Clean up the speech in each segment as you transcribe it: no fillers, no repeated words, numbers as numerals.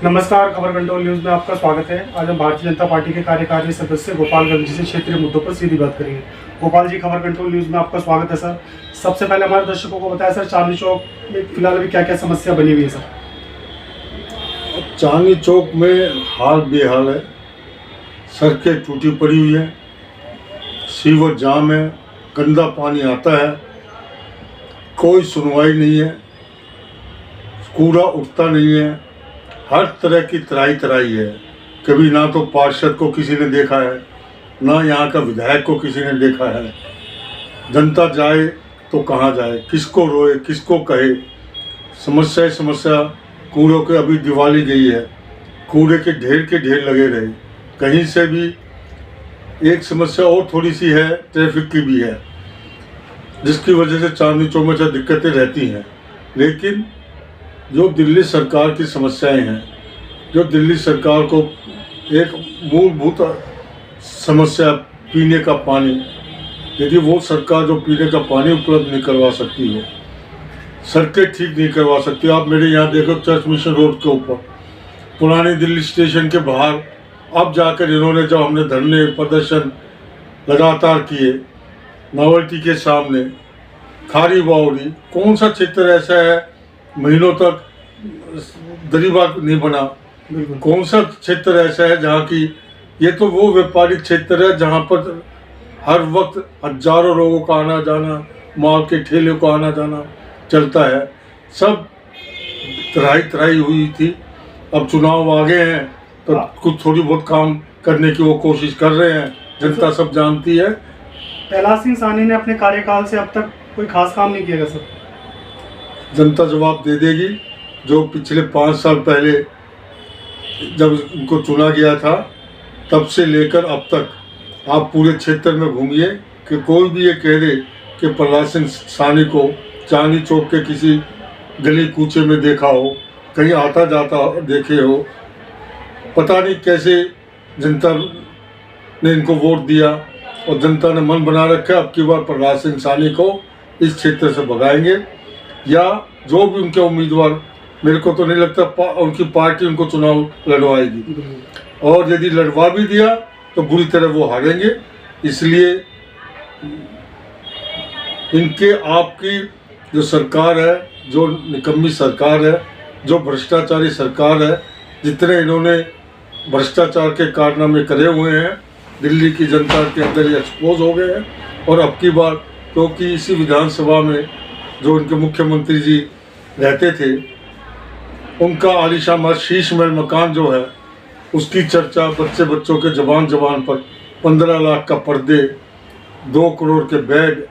नमस्कार, खबर control news में आपका स्वागत है। आज हम भारतीय जनता पार्टी के कार्यकारी सदस्य गोपालगंज जी से क्षेत्रीय मुद्दों पर सीधी बात करेंगे। गोपाल जी, खबर कंट्रोल न्यूज़ में आपका स्वागत है सर। सबसे पहले हमारे दर्शकों को बताया सर, चांदनी चौक में फिलहाल अभी क्या क्या समस्या बनी हुई है सर? चांदनी चौक में हाल बेहाल है, सड़कें टूटी पड़ी हुई हैं, सीवर जाम है, गंदा पानी आता है, कोई सुनवाई नहीं है, कूड़ा उठता नहीं है, हर तरह की तराई तराई है। कभी ना तो पार्षद को किसी ने देखा है, ना यहाँ का विधायक को किसी ने देखा है। जनता जाए तो कहाँ जाए, किसको रोए, किसको कहे। समस्या ही समस्या। कूड़ों के अभी दिवाली गई है, कूड़े के ढेर लगे रहे। कहीं से भी एक समस्या और थोड़ी सी है, ट्रैफिक की भी है, जिसकी वजह से चांदनी चौक में दिक्कतें रहती हैं। लेकिन जो दिल्ली सरकार की समस्याएं हैं, जो दिल्ली सरकार को एक मूलभूत समस्या पीने का पानी, यदि वो सरकार जो पीने का पानी उपलब्ध नहीं करवा सकती है, सड़कें ठीक नहीं करवा सकती। आप मेरे यहाँ देखो, चर्च मिशन रोड के ऊपर, पुरानी दिल्ली स्टेशन के बाहर, अब जाकर इन्होंने जब हमने धरने प्रदर्शन लगातार किए, नोवेल्टी के सामने, खारी बावड़ी, कौन सा क्षेत्र ऐसा है महीनों तक दरीबा नहीं बना? कौन सा क्षेत्र ऐसा है जहाँ की, ये तो वो व्यापारिक क्षेत्र है जहाँ पर हर वक्त हजारों लोगों का आना जाना, माल के ठेले को आना जाना चलता है। सब तराई हुई थी। अब चुनाव आ गए हैं तो कुछ थोड़ी बहुत काम करने की वो कोशिश कर रहे हैं, जनता सब जानती है। कैलाश सिंह साहनी ने अपने कार्यकाल से अब तक कोई खास काम नहीं किया सर? जनता जवाब दे देगी। जो पिछले 5 साल पहले जब उनको चुना गया था, तब से लेकर अब तक आप पूरे क्षेत्र में घूमिए कि कोई भी ये कह दे कि प्रहलाद सिंह साहनी को चांदनी चौक के किसी गली कूचे में देखा हो, कहीं आता जाता देखे हो। पता नहीं कैसे जनता ने इनको वोट दिया और जनता ने मन बना रखा है अब की बार प्रहलाद सिंह साहनी को इस क्षेत्र से भगाएंगे, या जो भी उनके उम्मीदवार, मेरे को तो नहीं लगता उनकी पार्टी उनको चुनाव लड़वाएगी, और यदि लड़वा भी दिया तो बुरी तरह वो हारेंगे। इसलिए इनके आपकी जो सरकार है, जो निकम्मी सरकार है, जो भ्रष्टाचारी सरकार है, जितने इन्होंने भ्रष्टाचार के कारनामे करे हुए हैं, दिल्ली की जनता के अंदर ये एक्सपोज हो गए हैं। और अब की बार क्योंकि इसी विधानसभा में जो उनके मुख्यमंत्री जी रहते थे, उनका आलीशान शीश महल मकान जो है, उसकी चर्चा बच्चों के जबान पर 15 लाख का पर्दे, 2 करोड़ के बेड,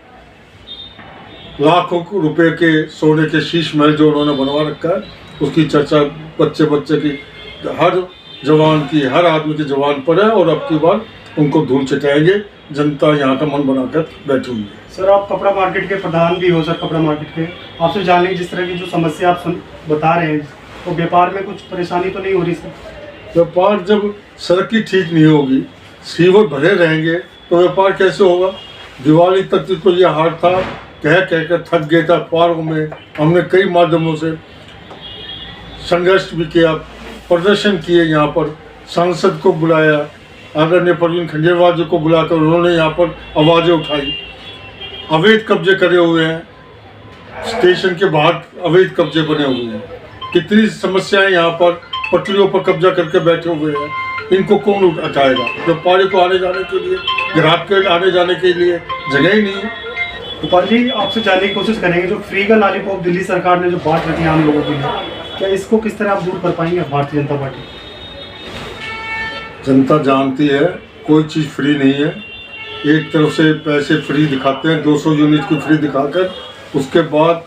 लाखों रुपए के सोने के शीश महल जो उन्होंने बनवा रखा है, उसकी चर्चा बच्चे की हर जवान की, हर आदमी की जवान पर है। और अब की बार उनको धूल चटाएंगे। जनता यहाँ का मन बनाकर बैठी हुई है। सर, आप कपड़ा मार्केट के प्रधान भी हो सर, कपड़ा मार्केट के, आपसे जानने जिस तरह की जो समस्या आप बता रहे हैं, तो व्यापार में कुछ परेशानी तो नहीं हो रही सर? व्यापार जब सड़क ही ठीक नहीं होगी, सीवर भरे रहेंगे तो व्यापार कैसे होगा? दिवाली तक तो ये हाल था, कह कर थक गया था। पार्क में हमने कई माध्यमों से संघर्ष भी किया, प्रदर्शन किए, यहाँ पर सांसद को बुलाया, आदरणीय प्रवीण खंडेलवाल जी को बुलाकर उन्होंने यहाँ पर आवाज़ें उठाई। अवैध कब्जे करे हुए हैं, स्टेशन के बाहर अवैध कब्जे बने हुए हैं, कितनी समस्याएं यहाँ पर, पटरियों पर कब्जा करके बैठे हुए हैं। इनको कौन उठाएगा? व्यापारी को आने जाने के लिए, ग्राहक के आने जाने के लिए जगह ही नहीं है। गोपाल जी, आपसे जानने की कोशिश करेंगे, जो फ्री का लॉलीपॉप दिल्ली सरकार ने जो बांट रखी है आम लोगों के लिए, क्या इसको किस तरह आप दूर कर पाएंगे भारतीय जनता पार्टी? जनता जानती है कोई चीज़ फ्री नहीं है। एक तरफ से पैसे फ्री दिखाते हैं, 200 यूनिट की फ्री दिखाकर, उसके बाद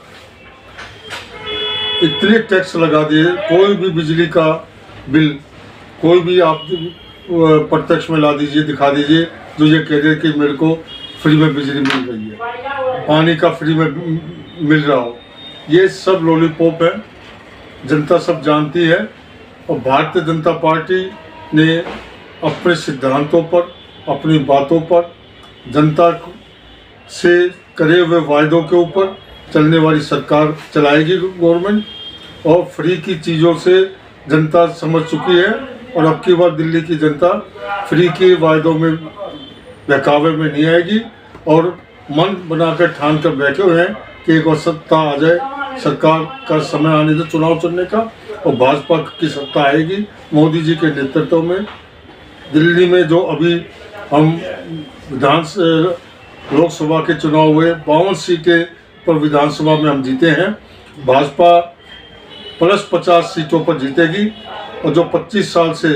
इतने टैक्स लगा दिए। कोई भी बिजली का बिल, कोई भी आप प्रत्यक्ष में ला दीजिए, दिखा दीजिए, जो ये कह रहे कि मेरे को फ्री में बिजली मिल रही है, पानी का फ्री में मिल रहा हो। ये सब लॉलीपॉप है, जनता सब जानती है। और भारतीय जनता पार्टी ने अपने सिद्धांतों पर, अपनी बातों पर, जनता से करे हुए वायदों के ऊपर चलने वाली सरकार चलाएगी गवर्नमेंट। और फ्री की चीज़ों से जनता समझ चुकी है और अब की बार दिल्ली की जनता फ्री के वायदों में बहकावे में नहीं आएगी और मन बनाकर ठान कर बैठे हुए हैं कि एक और सत्ता आ जाए, सरकार का समय आने दे चुनाव चुनने का और भाजपा की सत्ता आएगी मोदी जी के नेतृत्व में। दिल्ली में जो अभी हम लोकसभा के चुनाव हुए 52 सीटें पर विधानसभा में हम जीते हैं, भाजपा प्लस 50 सीटों पर जीतेगी। और जो 25 साल से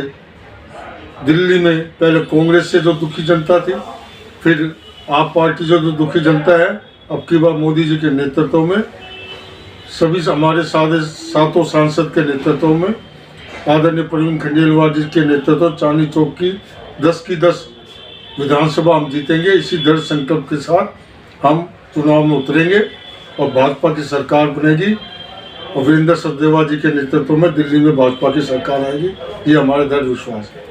दिल्ली में पहले कांग्रेस से जो दुखी जनता थी, फिर आप पार्टी जो दुखी जनता है, अब की बार मोदी जी के नेतृत्व में सभी हमारे सातों सांसद के नेतृत्व में आदरणीय प्रवीण खंडेलवाल जी के नेतृत्व चांदनी चौक की 10 की 10 विधानसभा हम जीतेंगे। इसी दृढ़ संकल्प के साथ हम चुनाव में उतरेंगे और भाजपा की सरकार बनेगी और वीरेंद्र सचदेवा जी के नेतृत्व में दिल्ली में भाजपा की सरकार आएगी, ये हमारा दृढ़ विश्वास है।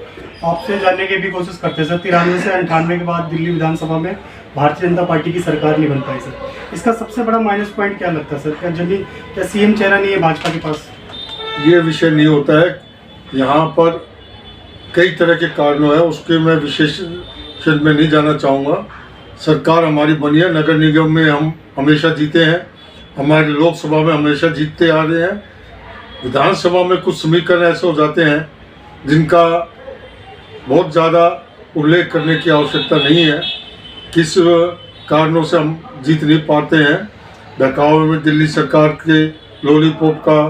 आपसे जानने की भी कोशिश करते हैं सर, 93 से 98 के बाद दिल्ली विधानसभा में भारतीय जनता पार्टी की सरकार नहीं बन पाई सर, इसका सबसे बड़ा माइनस पॉइंट क्या लगता है सर? क्या सीएम चेहरा नहीं है भाजपा के पास? ये विषय नहीं होता है, यहाँ पर कई तरह के कारणों है, उसके मैं विशेष में नहीं जाना चाहूँगा। सरकार हमारी बनी है, नगर निगम में हम हमेशा जीते हैं, हमारे लोकसभा में हमेशा जीतते आ रहे हैं। विधानसभा में कुछ समीकरण ऐसे हो जाते हैं जिनका बहुत ज़्यादा उल्लेख करने की आवश्यकता नहीं है, किस कारणों से हम जीत नहीं पाते हैं। बहकावे में दिल्ली सरकार के लॉलीपॉप का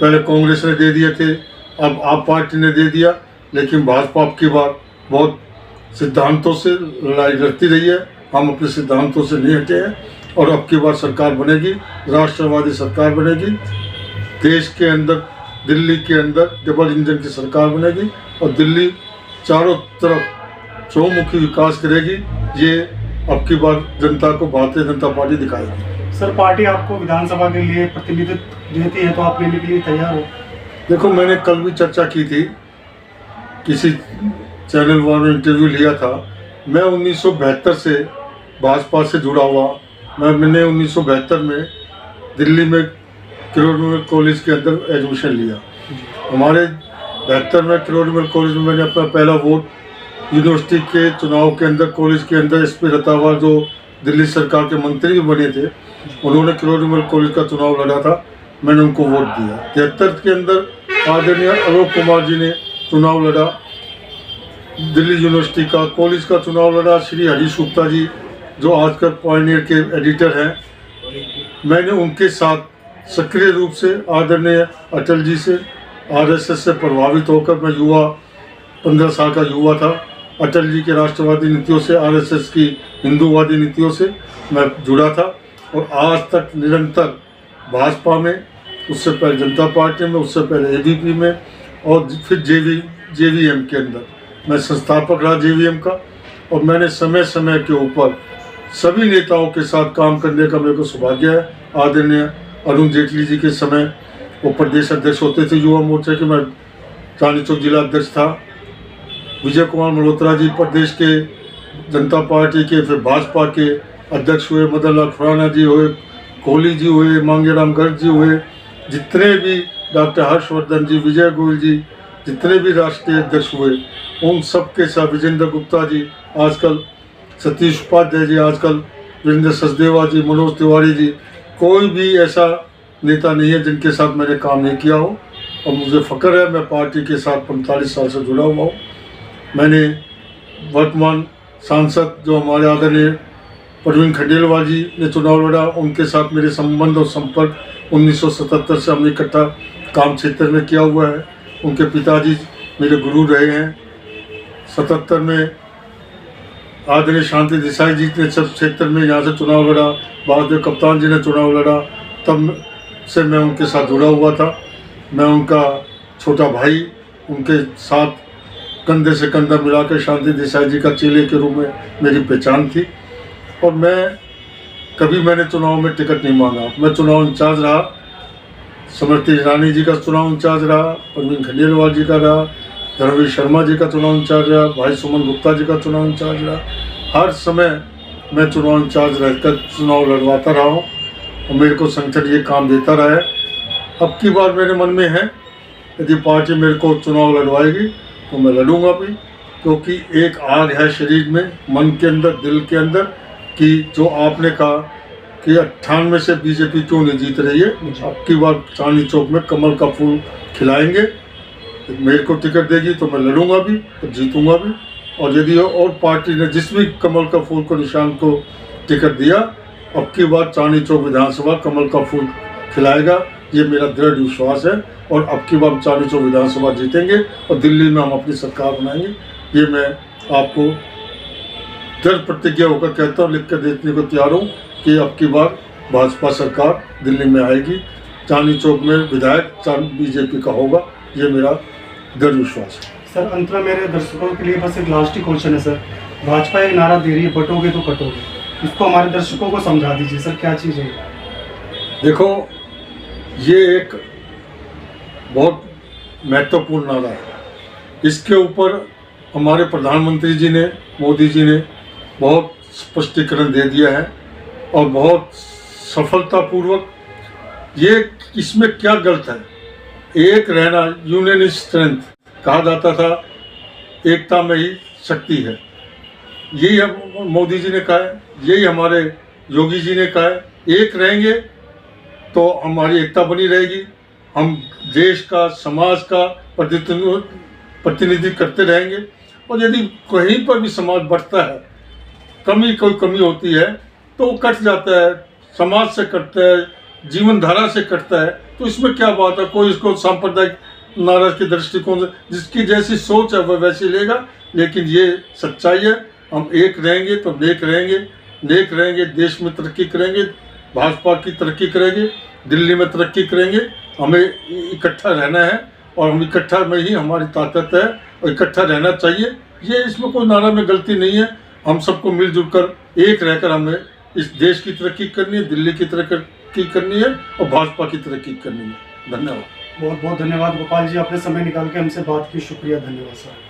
पहले कांग्रेस ने दे दिए थे, अब आप पार्टी ने दे दिया, लेकिन भाजपा अब की बार बहुत सिद्धांतों से लड़ाई लड़ती रही है, हम अपने सिद्धांतों से नहीं हटे हैं और अब की बार सरकार बनेगी, राष्ट्रवादी सरकार बनेगी, देश के अंदर दिल्ली के अंदर डबल इंजन की सरकार बनेगी और दिल्ली चारों तरफ चौमुखी विकास करेगी। ये अब की बार जनता को भारतीय जनता पार्टी दिखाएगी। सर, पार्टी आपको विधानसभा के लिए प्रतिनिधित्व देती है तो आप लेने के लिए तैयार हो? देखो, मैंने कल भी चर्चा की थी, किसी चैनल में इंटरव्यू लिया था। मैं 1972 से भाजपा से जुड़ा हुआ, मैंने 1972 में दिल्ली में किरोड़मल कॉलेज के अंदर एडमिशन लिया। हमारे 72 में किरोड़मल कॉलेज में मैंने अपना पहला वोट यूनिवर्सिटी के चुनाव के अंदर, कॉलेज के अंदर SP रतावा जो दिल्ली सरकार के मंत्री भी बने थे, उन्होंने किरोड़मल कॉलेज का चुनाव लड़ा था, मैंने उनको वोट दिया। 73 के अंदर आदरणीय आलोक कुमार जी ने चुनाव लड़ा, दिल्ली यूनिवर्सिटी का कॉलेज का चुनाव लड़ा। श्री हरीश गुप्ता जी जो आजकल पॉइनियर के एडिटर हैं, मैंने उनके साथ सक्रिय रूप से आदरणीय अटल जी से RSS से प्रभावित होकर, मैं 15 साल का युवा था, अटल जी के राष्ट्रवादी नीतियों से, RSS की हिंदूवादी नीतियों से मैं जुड़ा था और आज तक निरंतर भाजपा में, उससे पहले जनता पार्टी में, उससे पहले ABP में और फिर JVM के अंदर मैं संस्थापक रहा JVM का। और मैंने समय समय के ऊपर सभी नेताओं के साथ काम करने का मेरे को सौभाग्य है। आदरणीय अरुण जेटली जी के समय वो प्रदेश अध्यक्ष होते थे युवा मोर्चा के, मैं चांदनी चौक जिला अध्यक्ष था। विजय कुमार मल्होत्रा जी प्रदेश के जनता पार्टी के, फिर भाजपा के अध्यक्ष हुए, मदन लाल खुराना जी हुए, कोहली जी हुए, मांगेराम गर्ग जी हुए, जितने भी डॉक्टर हर्षवर्धन जी, विजय गोयल जी, जितने भी राष्ट्रीय अध्यक्ष हुए, उन सब के साथ विजेंद्र गुप्ता जी, आजकल सतीश उपाध्याय जी, आजकल वीरेंद्र सचदेवा जी, मनोज तिवारी जी, कोई भी ऐसा नेता नहीं है जिनके साथ मैंने काम नहीं किया हो। और मुझे फ़ख्र है, मैं पार्टी के साथ 45 साल से जुड़ा हुआ हूँ। मैंने वर्तमान सांसद जो हमारे आदरणीय प्रवीण खंडेलवाल जी ने चुनाव लड़ा, उनके साथ मेरे संबंध और संपर्क 1977 से हमने इकट्ठा काम क्षेत्र में किया हुआ है। उनके पिताजी मेरे गुरु रहे हैं। 77 में आदरणीय शांति देसाई जी ने सब क्षेत्र में यहाँ से चुनाव लड़ा, बहादुर कप्तान जी ने चुनाव लड़ा, तब से मैं उनके साथ जुड़ा हुआ था। मैं उनका छोटा भाई, उनके साथ कंधे से कंधा मिलाकर शांति देसाई जी का चेले के रूप में मेरी पहचान थी। और मैंने चुनाव में टिकट नहीं मांगा, मैं चुनाव इंचार्ज रहा। स्मृति ईरानी जी का चुनाव इंचार्ज रहा, प्रवीण खंडेलवाल जी का रहा, धर्मवीर शर्मा जी का चुनाव इंचार्ज रहा, भाई सुमन गुप्ता जी का चुनाव इंचार्ज रहा। हर समय मैं चुनाव इंचार्ज रहकर चुनाव लड़वाता रहा हूँ और मेरे को संगठन ये काम देता रहा है। अब की बार मेरे मन में है यदि पार्टी मेरे को चुनाव लड़वाएगी तो मैं लड़ूंगा भी, क्योंकि एक आग है शरीर में, मन के अंदर, दिल के अंदर, कि जो आपने कहा कि 98 से बीजेपी क्यों नहीं जीत रही है, अब की बार चांदनी चौक में कमल का फूल खिलाएंगे। मेरे को टिकट देगी तो मैं लड़ूंगा भी और जीतूंगा भी, और यदि और पार्टी ने जिस भी कमल का फूल को निशान को टिकट दिया, अब की बार चांदनी चौक विधानसभा कमल का फूल खिलाएगा, ये मेरा दृढ़ विश्वास है। और अब की बार चांदनी चौक विधानसभा जीतेंगे और दिल्ली में हम अपनी सरकार बनाएंगे, ये मैं आपको दृढ़ प्रतिज्ञा होकर कहता हूँ, लिख कर देने को तैयार हूँ कि अब की बार भाजपा सरकार दिल्ली में आएगी, चांदनी चौक में विधायक बीजेपी का होगा, ये मेरा दृढ़ विश्वास है। सर अंत में मेरे दर्शकों के लिए बस एक लास्ट ही क्वेश्चन है सर, भाजपा एक नारा दे रही है बटोगे तो कटोगे, इसको हमारे दर्शकों को समझा दीजिए सर, क्या चीज़ है? देखो, ये एक बहुत महत्वपूर्ण नारा है, इसके ऊपर हमारे प्रधानमंत्री जी ने, मोदी जी ने बहुत स्पष्टीकरण दे दिया है और बहुत सफलतापूर्वक। ये इसमें क्या गलत है? एक रहना, यूनियन इज स्ट्रेंथ, कहा जाता था, एकता में ही शक्ति है। यही हम मोदी जी ने कहा है, यही हमारे योगी जी ने कहा है, एक रहेंगे तो हमारी एकता बनी रहेगी, हम देश का, समाज का प्रतिनिधित्व करते रहेंगे। और यदि कहीं पर भी समाज बढ़ता है, कोई कमी होती है तो वो कट जाता है, समाज से कटता है, जीवन धारा से कटता है, तो इसमें क्या बात है? कोई इसको सांप्रदायिक नाराज के दृष्टिकोण से, जिसकी जैसी सोच है वह वैसी लेगा, लेकिन ये सच्चाई है। हम एक रहेंगे तो नेक रहेंगे, नेक रहेंगे, देश में तरक्की करेंगे, भाजपा की तरक्की करेंगे, दिल्ली में तरक्की करेंगे। हमें इकट्ठा रहना है और हम इकट्ठा में ही हमारी ताकत है और इकट्ठा रहना चाहिए। ये इसमें कोई नारा में गलती नहीं है, हम सबको मिलजुल कर एक रहकर हमें इस देश की तरक्की करनी है, दिल्ली की तरक्की करनी है और भाजपा की तरक्की करनी है। धन्यवाद। बहुत बहुत धन्यवाद गोपाल जी, आपने समय निकाल के हमसे बात की, शुक्रिया, धन्यवाद सर।